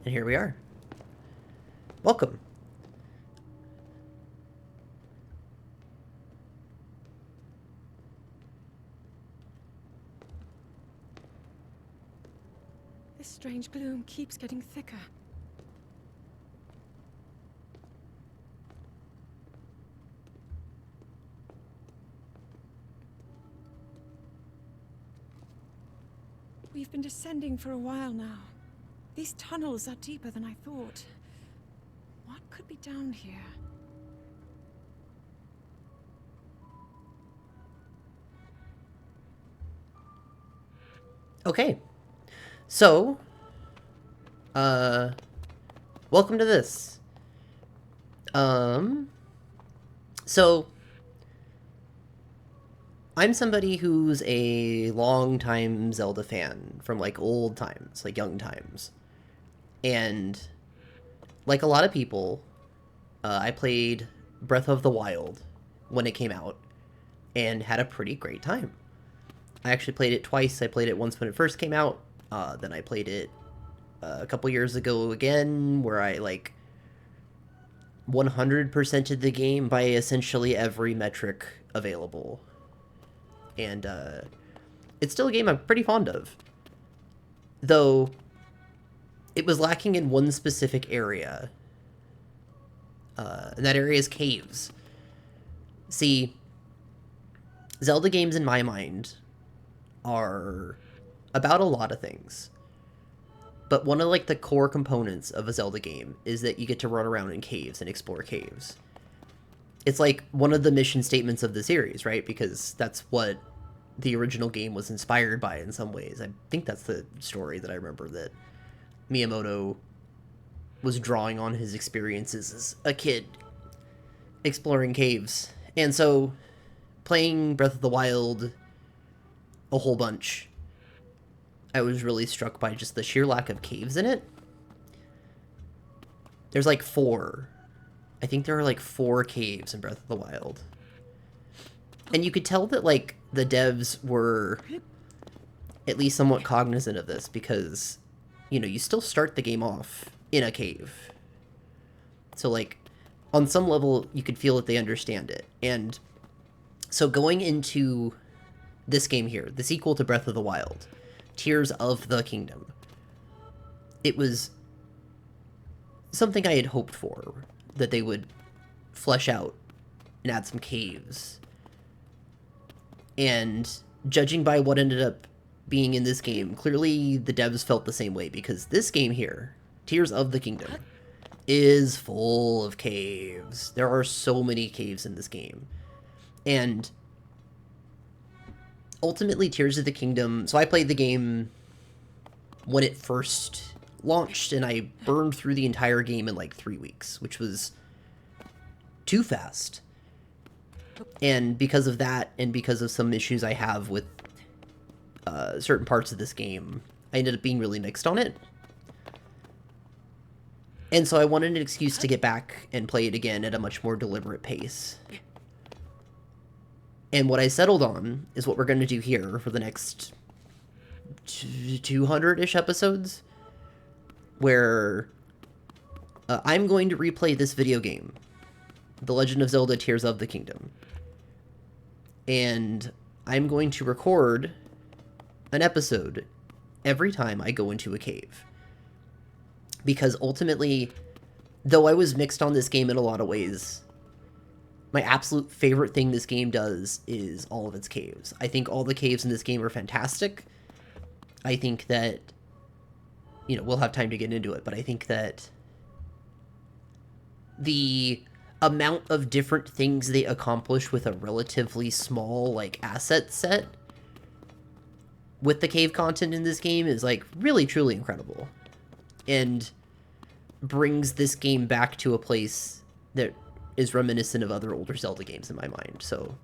And here we are. Welcome. This strange gloom keeps getting thicker. We've been descending for a while now. These tunnels are deeper than I thought. What could be down here? Okay. So, welcome to this. So, I'm somebody who's a long-time Zelda fan from, like, old times, like, young times. And, like a lot of people, I played Breath of the Wild when it came out and had a pretty great time. I actually played it twice. I played it once when it first came out, then I played it a couple years ago again, where I, like, 100%ed the game by essentially every metric available. And it's still a game I'm pretty fond of. Though, it was lacking in one specific area. And that area is caves. See, Zelda games in my mind are about a lot of things. But one of, like, the core components of a Zelda game is that you get to run around in caves and explore caves. It's like one of the mission statements of the series, right? Because that's what the original game was inspired by in some ways. I think that's the story that I remember, that Miyamoto was drawing on his experiences as a kid exploring caves. And so, playing Breath of the Wild a whole bunch, I was really struck by just the sheer lack of caves in it. There's like 4. I think there are like 4 caves in Breath of the Wild. And you could tell that, like, the devs were at least somewhat cognizant of this, because, you know, you still start the game off in a cave. So, like, on some level, you could feel that they understand it. And so going into this game here, the sequel to Breath of the Wild, Tears of the Kingdom, it was something I had hoped for, that they would flesh out and add some caves. And judging by what ended up being in this game, clearly the devs felt the same way, because this game here, Tears of the Kingdom, is full of caves. There are so many caves in this game. And ultimately, Tears of the Kingdom... So I played the game when it first launched, and I burned through the entire game in like 3 weeks, which was too fast. And because of that, and because of some issues I have with certain parts of this game, I ended up being really mixed on it. And so I wanted an excuse to get back and play it again at a much more deliberate pace. And what I settled on is what we're going to do here for the next 200-ish episodes, where I'm going to replay this video game, The Legend of Zelda Tears of the Kingdom. And I'm going to record an episode every time I go into a cave. Because ultimately, though I was mixed on this game in a lot of ways, my absolute favorite thing this game does is all of its caves. I think all the caves in this game are fantastic. I think that, you know, we'll have time to get into it, but I think that the amount of different things they accomplish with a relatively small, like, asset set with the cave content in this game is, like, really, truly incredible. And brings this game back to a place that is reminiscent of other older Zelda games in my mind. So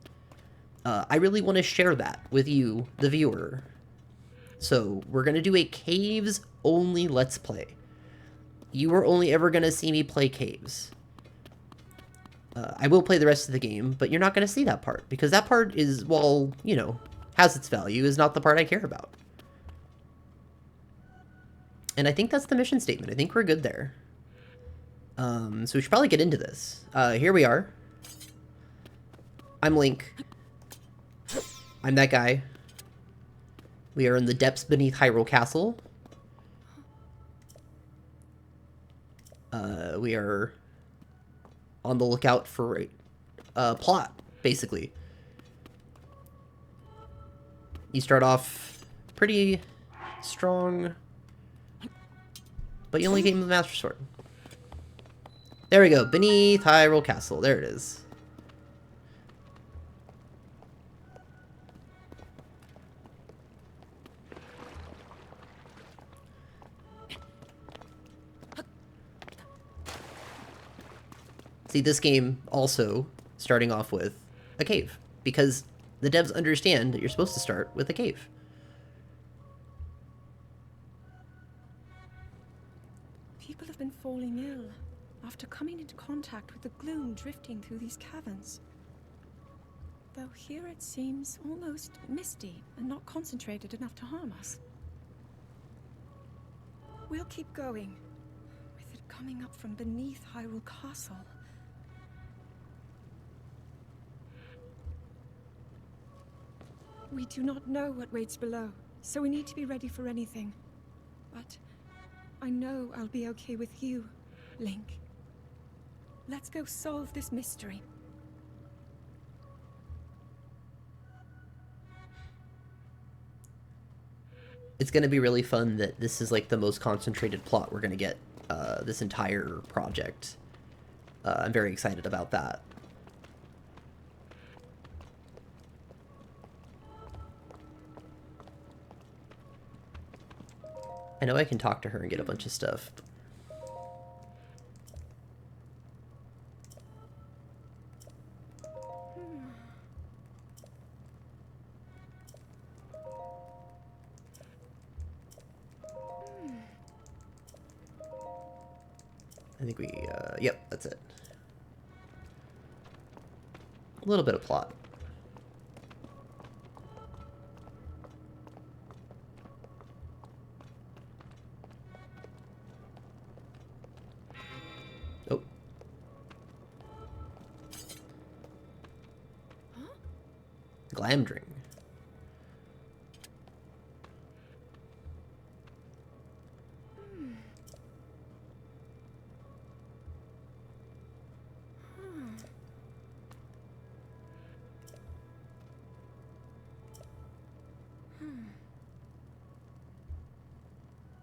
I really want to share that with you, the viewer. So we're going to do a caves-only Let's Play. You are only ever going to see me play caves. I will play the rest of the game, but you're not going to see that part, because that part is, well, you know, has its value, is not the part I care about. And I think that's the mission statement. I think we're good there. So we should probably get into this. Here we are. I'm Link. I'm that guy. We are in the depths beneath Hyrule Castle. We are on the lookout for a plot, basically. You start off pretty strong, but you only get the Master Sword. There we go, beneath Hyrule Castle. There it is. See, this game also starting off with a cave, because the devs understand that you're supposed to start with a cave. People have been falling ill after coming into contact with the gloom drifting through these caverns. Though here it seems almost misty and not concentrated enough to harm us. We'll keep going, with it coming up from beneath Hyrule Castle. We do not know what waits below, so we need to be ready for anything. But I know I'll be okay with you, Link. Let's go solve this mystery. It's going to be really fun that this is like the most concentrated plot we're going to get this entire project. I'm very excited about that. I know I can talk to her and get a bunch of stuff. I think we, yep, that's it. A little bit of plot. Oh. Huh? Glamdring.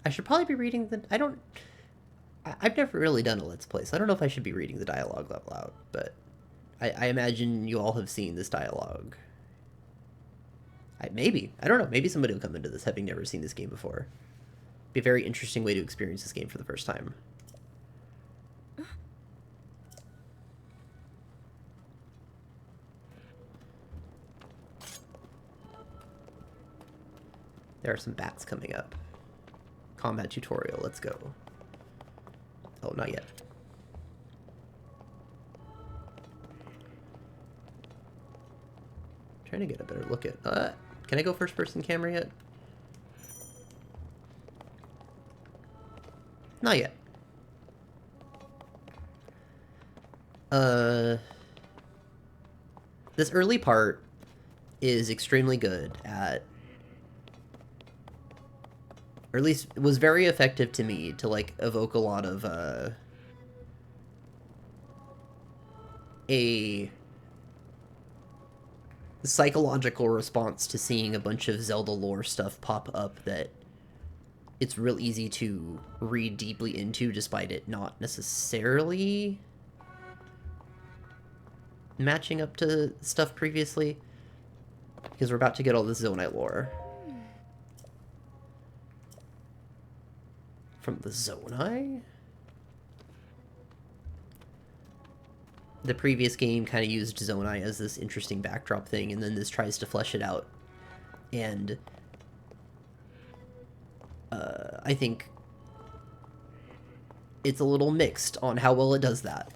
I should probably be reading the... I've never really done a Let's Play, so I don't know if I should be reading the dialogue out loud, but I imagine you all have seen this dialogue. Maybe. I don't know. Maybe somebody will come into this having never seen this game before. Be a very interesting way to experience this game for the first time. There are some bats coming up. Combat tutorial, let's go. Oh, not yet. Trying to get a better look at... can I go first person camera yet? Not yet. This early part is extremely good at... Or at least it was very effective to me to, like, evoke a lot of, a psychological response to seeing a bunch of Zelda lore stuff pop up that it's real easy to read deeply into despite it not necessarily matching up to stuff previously. Because we're about to get all this Zonai lore. From the Zonai? The previous game kind of used Zonai as this interesting backdrop thing, and then this tries to flesh it out. And I think it's a little mixed on how well it does that.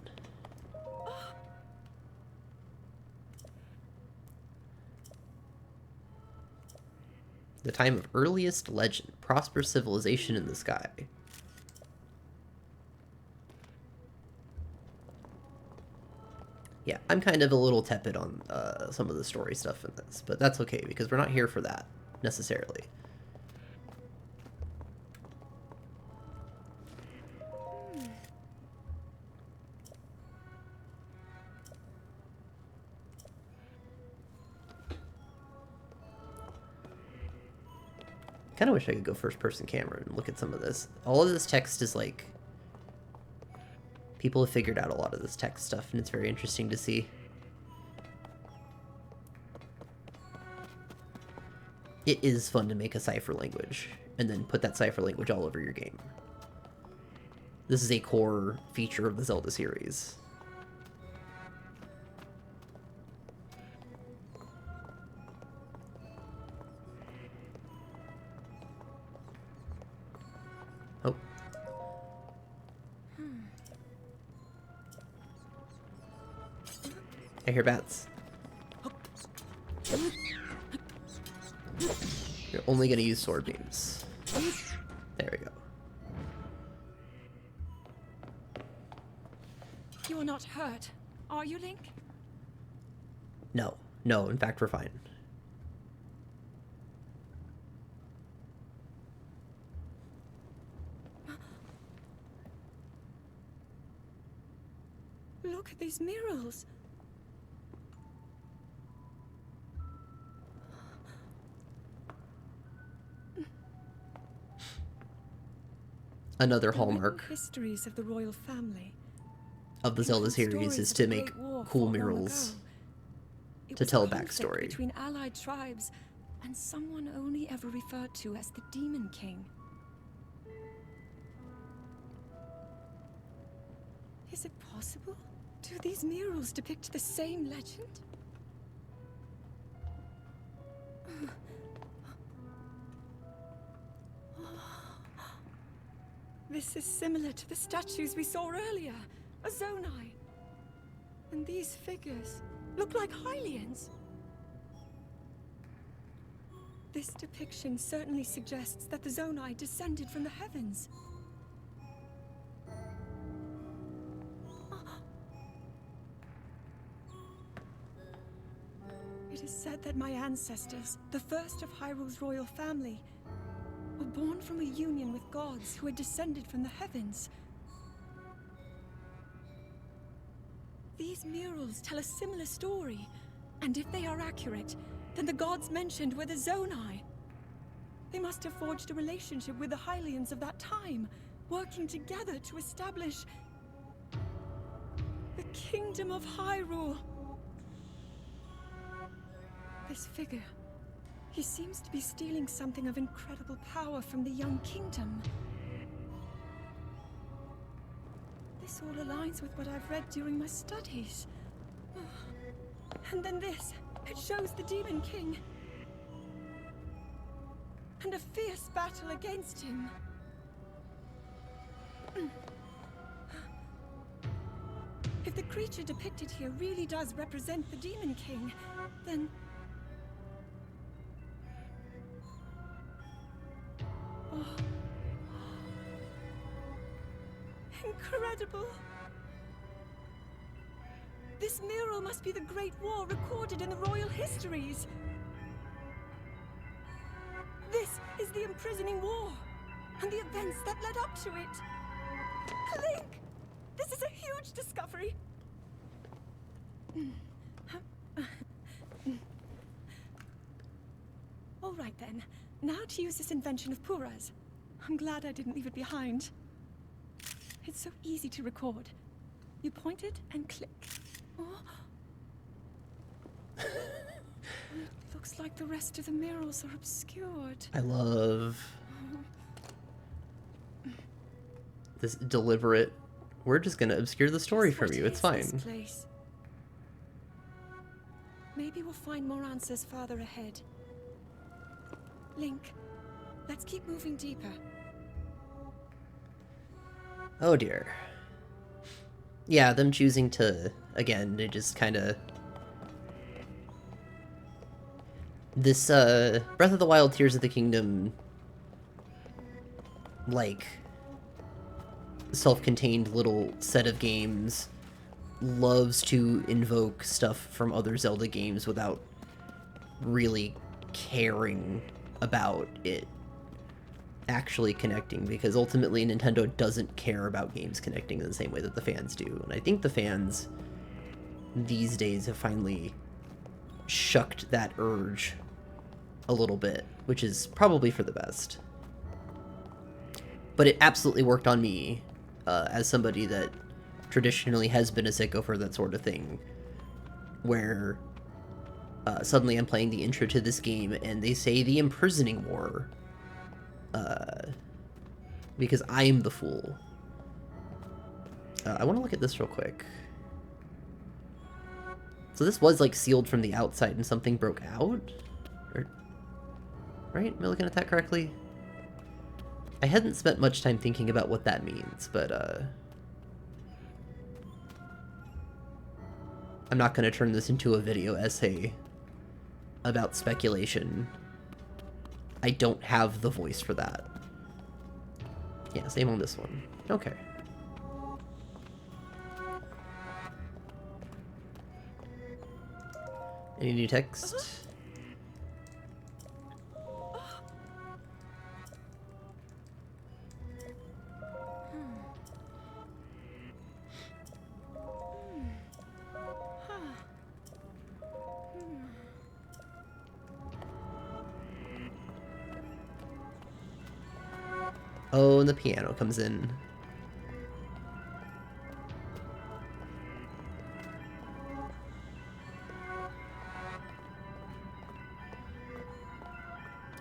The time of earliest legend. Prosperous civilization in the sky. Yeah, I'm kind of a little tepid on some of the story stuff in this, but that's okay, because we're not here for that, necessarily. Kind of wish I could go first-person camera and look at some of this. All of this text is like... People have figured out a lot of this text stuff, and it's very interesting to see. It is fun to make a cipher language, and then put that cipher language all over your game. This is a core feature of the Zelda series. Oh. I hear bats. You're only going to use sword beams. There we go. You are not hurt, are you, Link? No. No, in fact, we're fine. Look at these murals. Another The hallmark written histories of the royal family. of the Zelda Include series stories is of to the make Great War cool fought long murals ago. It to was tell a conflict backstory. between allied tribes and someone only ever referred to as the Demon King. Is it possible? Do these murals depict the same legend? This is similar to the statues we saw earlier, a Zonai. And these figures look like Hylians. This depiction certainly suggests that the Zonai descended from the heavens. It is said that my ancestors, the first of Hyrule's royal family, were born from a union with gods who had descended from the heavens. These murals tell a similar story, and if they are accurate, then the gods mentioned were the Zonai. They must have forged a relationship with the Hylians of that time, working together to establish the Kingdom of Hyrule. This figure, he seems to be stealing something of incredible power from the young kingdom. This all aligns with what I've read during my studies. And then this, it shows the Demon King. And a fierce battle against him. If the creature depicted here really does represent the Demon King, then... Oh. Incredible! This mural must be the Great War recorded in the royal histories. This is the imprisoning war, and the events that led up to it. Link! This is a huge discovery! All right then, now to use this invention of Pura's. I'm glad I didn't leave it behind. It's so easy to record. You point it and click. Oh. It looks like the rest of the murals are obscured. I love this deliberate, we're just gonna obscure the story from you, it's fine. Place? Maybe we'll find more answers farther ahead. Link, let's keep moving deeper. Oh dear. Yeah, them choosing to, again, to just kind of This, Breath of the Wild Tears of the Kingdom, like, self-contained little set of games loves to invoke stuff from other Zelda games without really caring about it actually connecting, because ultimately Nintendo doesn't care about games connecting in the same way that the fans do. And I think the fans these days have finally shucked that urge a little bit, which is probably for the best. But it absolutely worked on me, as somebody that traditionally has been a sicko for that sort of thing, where suddenly I'm playing the intro to this game and they say the imprisoning war, because I am the fool. I want to look at this real quick. So this was like sealed from the outside and something broke out? Or, right? Am I looking at that correctly? I hadn't spent much time thinking about what that means, but I'm not going to turn this into a video essay about speculation. I don't have the voice for that. Yeah, same on this one. Okay. Any new text? Oh, and the piano comes in.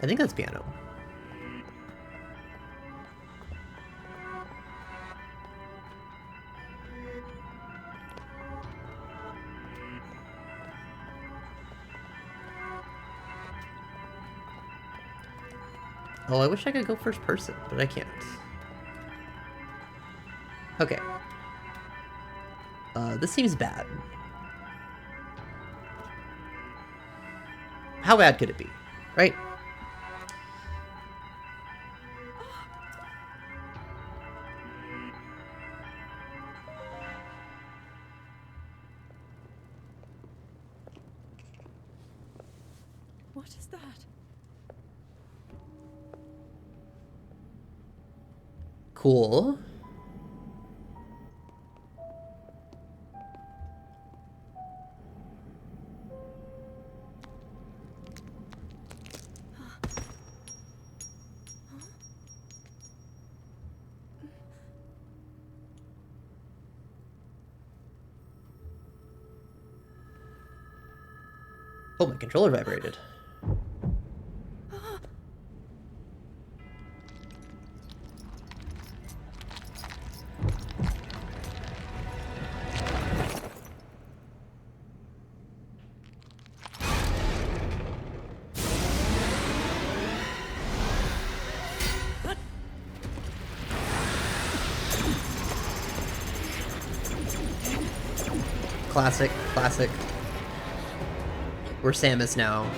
I think that's piano. Oh, I wish I could go first person, but I can't. Okay. This seems bad. How bad could it be, right? What is that? Cool. Oh, my controller vibrated. Classic, classic. We're Samus now.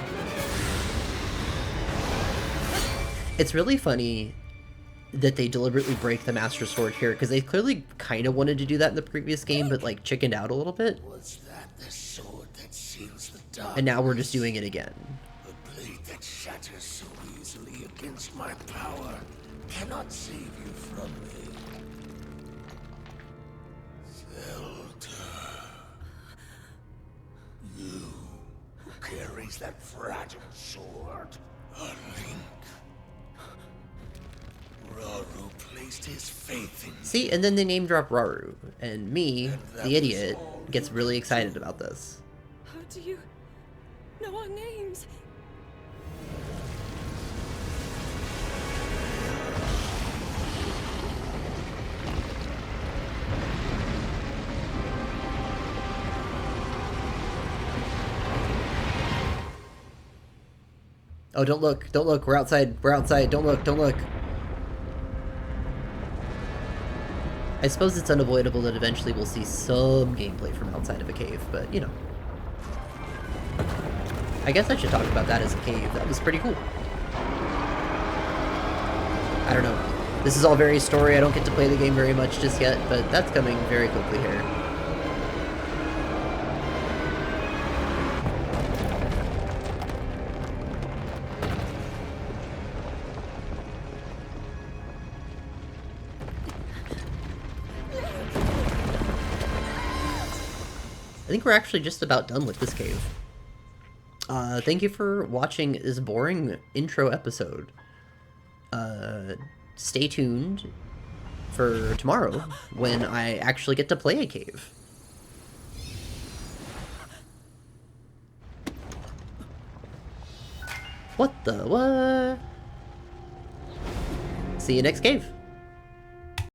It's really funny that they deliberately break the Master Sword here, because they clearly kind of wanted to do that in the previous game, but like chickened out a little bit. Was that the sword that seals the dark? And now we're just doing it again. The blade that shatters so easily against my power cannot save you from me. Zelda. You who carries that fragile sword. A link. Raru placed his faith in me. See, and then they name drop Raru, and me, the idiot, gets really excited about this. How do you know our names? Oh, don't look, we're outside, don't look. I suppose it's unavoidable that eventually we'll see some gameplay from outside of a cave, but, you know. I guess I should talk about that as a cave. That was pretty cool. I don't know. This is all very story. I don't get to play the game very much just yet, but that's coming very quickly here. I think we're actually just about done with this cave. Thank you for watching this boring intro episode. Stay tuned for tomorrow when I actually get to play a cave. What the what? See you next cave.